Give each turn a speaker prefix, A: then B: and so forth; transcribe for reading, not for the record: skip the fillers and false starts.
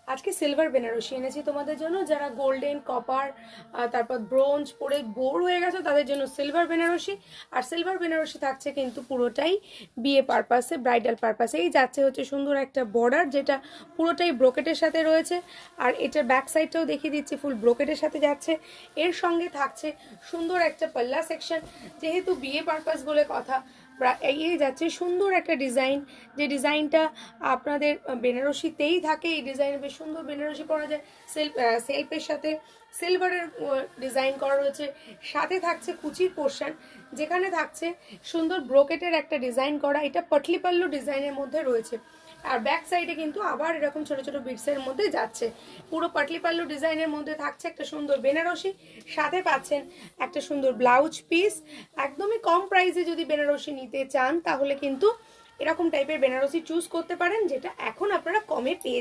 A: আজকে সিলভার বেনারসি এনেছি তোমাদের জন্য, যারা গোল্ডেন কপার তারপর ব্রোঞ্জ পরে বোর হয়ে গেছে তাদের জন্য সিলভার বেনারসি। আর সিলভার বেনারসি থাকছে কিন্তু পুরোটাই বিয়ে পারপাসে, ব্রাইডাল পারপাসেই যাচ্ছে। হচ্ছে সুন্দর একটা বর্ডার যেটা পুরোটাই ব্রোকেটের সাথে রয়েছে, আর এটার ব্যাক সাইডটাও দেখিয়ে দিচ্ছি ফুল ব্রোকেটের সাথে যাচ্ছে। এর সঙ্গে থাকছে সুন্দর একটা পাল্লা সেকশন, যেহেতু বিয়ে পারপাস বলে কথা, এই যাচ্ছে সুন্দর একটা ডিজাইন, যে ডিজাইনটা আপনাদের বেনারসিতেই থাকে। এই ডিজাইনে বেশ সুন্দর বেনারসি পরা যায়। সেলফের সাথে সিলভারের ডিজাইন করা রয়েছে, সাথে থাকছে কুচির পোর্শন, যেখানে থাকছে সুন্দর ব্রোকেটের একটা ডিজাইন করা। এটা পটলি পাল্লু ডিজাইনের মধ্যে রয়েছে। আর ব্যাক সাইডে কিন্তু আবার এরকম ছোট ছোট বিটসের মধ্যে যাচ্ছে। পুরো পাটলি পাল্লু ডিজাইনের মধ্যে থাকছে একটা সুন্দর বেনারসি, সাথে পাচ্ছেন একটা সুন্দর ব্লাউজ পিস। একদমই কম প্রাইসে যদি বেনারসি নিতে চান তাহলে কিন্তু এরকম টাইপের বেনারসি চুজ করতে পারেন, যেটা এখন আপনারা কমে পেয়ে যাবেন।